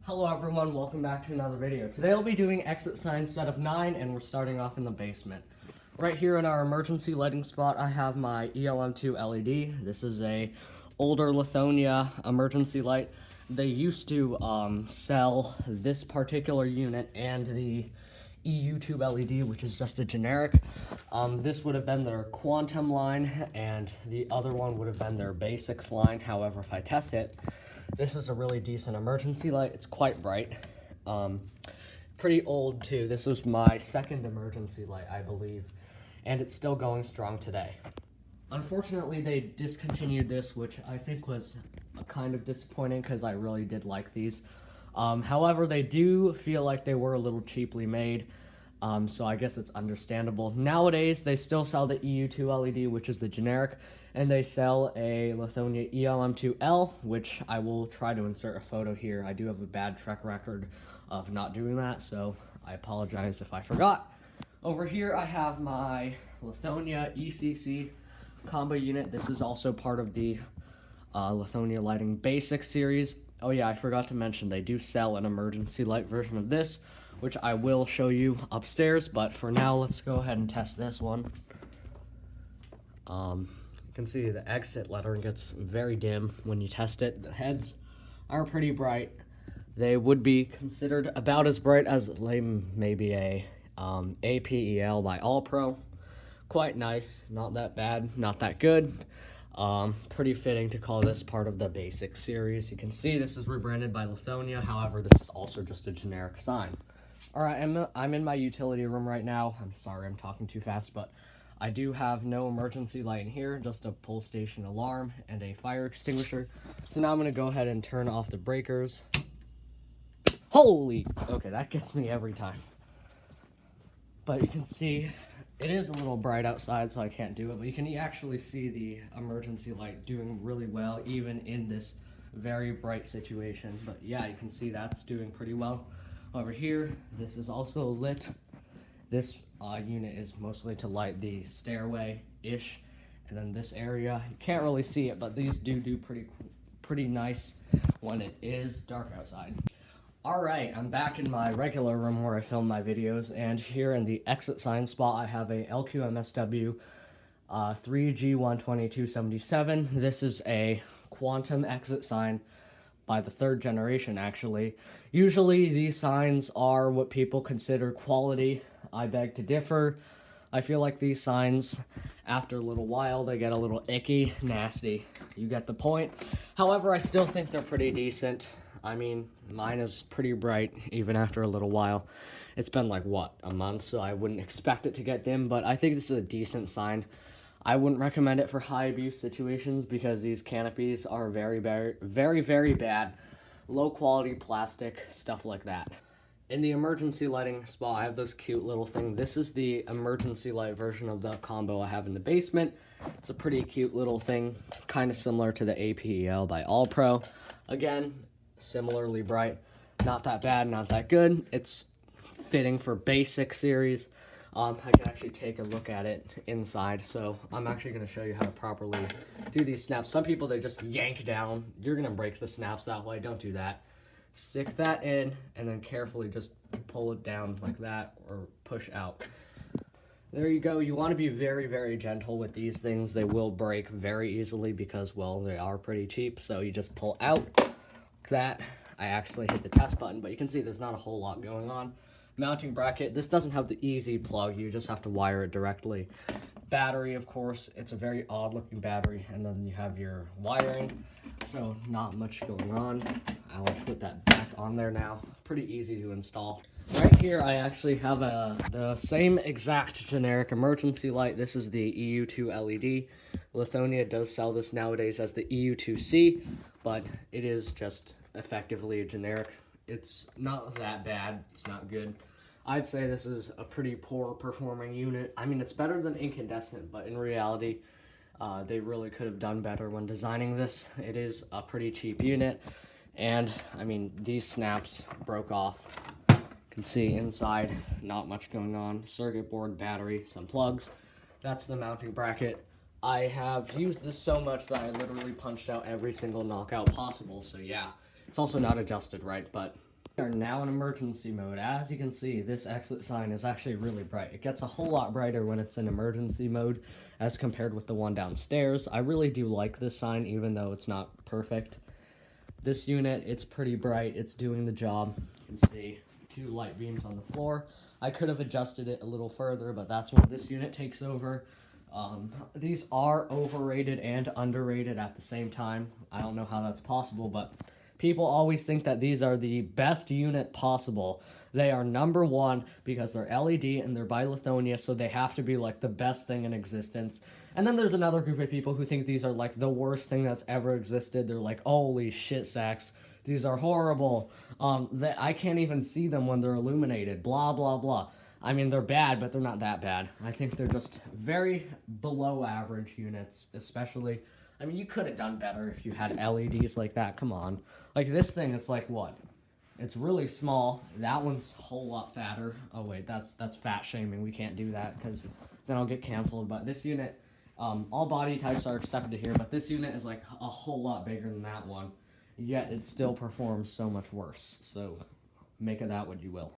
Hello everyone, welcome back to another video. Today I'll be doing exit sign set of 9 and we're starting off in the basement. Right here in our emergency lighting spot I have my ELM2 LED. This is a older Lithonia emergency light. They used to sell this particular unit and the EU2 LED, which is just a generic. This would have been their Quantum line and the other one would have been their Basics line. However, if I test it, this is a really decent emergency light. It's quite bright. Pretty old too. This was my second emergency light, I believe, and it's still going strong today. Unfortunately, they discontinued this, which I think was kind of disappointing because I really did like these. However, they do feel like they were a little cheaply made, so I guess it's understandable. Nowadays, they still sell the EU2 LED, which is the generic, and they sell a Lithonia ELM2L, which I will try to insert a photo here. I do have a bad track record of not doing that, so I apologize if I forgot. Over here, I have my Lithonia ECC combo unit. This is also part of the Lithonia Lighting Basics series. Oh yeah, I forgot to mention they do sell an emergency light version of this, which I will show you upstairs, but for now, let's go ahead and test this one. You can see the exit lettering gets very dim when you test it. The heads are pretty bright. They would be considered about as bright as maybe a APEL by All Pro. Quite nice, not that bad, not that good. Pretty fitting to call this part of the Basics series. You can see this is rebranded by Lithonia, however, this is also just a generic sign. Alright, I'm in my utility room right now. I'm sorry I'm talking too fast, but I do have no emergency light in here, just a pull station alarm and a fire extinguisher. So now I'm going to go ahead and turn off the breakers. Holy! Okay, that gets me every time. But you can see it is a little bright outside, so I can't do it, but you can actually see the emergency light doing really well, even in this very bright situation. But yeah, you can see that's doing pretty well. Over here, this is also lit. This unit is mostly to light the stairway-ish, and then this area, you can't really see it, but these do pretty nice when it is dark outside. Alright, I'm back in my regular room where I film my videos, and here in the exit sign spot I have a LQMSW 3G12277. This is a quantum exit sign by the third generation, actually. Usually these signs are what people consider quality. I beg to differ. I feel like these signs, after a little while, they get a little icky, nasty. You get the point. However, I still think they're pretty decent. I mean, mine is pretty bright, even after a little while. It's been like, what, a month, so I wouldn't expect it to get dim, but I think this is a decent sign. I wouldn't recommend it for high abuse situations because these canopies are very bad. Low quality plastic, stuff like that. In the emergency lighting spot, I have this cute little thing. This is the emergency light version of the combo I have in the basement. It's a pretty cute little thing, kind of similar to the APEL by All Pro. Again, similarly bright. Not that bad, not that good. It's fitting for Basic series. I can actually take a look at it inside, so I'm actually going to show you how to properly do these snaps. Some people, they just yank down. You're going to break the snaps that way. Don't do that. Stick that in, and then carefully just pull it down like that, or push out. There you go. You want to be very gentle with these things. They will break very easily because, well, they are pretty cheap, so you just pull out like that. I actually hit the test button, but you can see there's not a whole lot going on. Mounting bracket, this doesn't have the easy plug, you just have to wire it directly. Battery, of course, it's a very odd looking battery, and then you have your wiring, so not much going on. I'll put that back on there now. Pretty easy to install. Right here I actually have the same exact generic emergency light. This is the EU2 LED. Lithonia does sell this nowadays as the EU2C, but it is just effectively a generic. It's not that bad. It's not good. I'd say this is a pretty poor performing unit. I mean, it's better than incandescent, but in reality, they really could have done better when designing this. It is a pretty cheap unit, and I mean, these snaps broke off. You can see inside, not much going on. Circuit board, battery, some plugs. That's the mounting bracket. I have used this so much that I literally punched out every single knockout possible, so yeah. It's also not adjusted right, but We are now in emergency mode. As you can see, this exit sign is actually really bright. It gets a whole lot brighter when it's in emergency mode as compared with the one downstairs. I really do like this sign, even though it's not perfect. This unit, it's pretty bright. It's doing the job. You can see 2 light beams on the floor. I could have adjusted it a little further, but that's when this unit takes over. These are overrated and underrated at the same time. I don't know how that's possible, but people always think that these are the best unit possible. They are number 1 because they're LED and they're by Lithonia, so they have to be like the best thing in existence. And then there's another group of people who think these are like the worst thing that's ever existed. They're like, holy shit sacks, these are horrible. I can't even see them when they're illuminated, blah, blah, blah. I mean, they're bad, but they're not that bad. I think they're just very below average units, especially. I mean, you could have done better if you had LEDs like that. Come on. Like this thing, it's like what? It's really small. That one's a whole lot fatter. Oh wait, that's fat shaming. We can't do that because then I'll get canceled. But this unit, all body types are accepted here, but this unit is like a whole lot bigger than that one. Yet it still performs so much worse. So make of that what you will.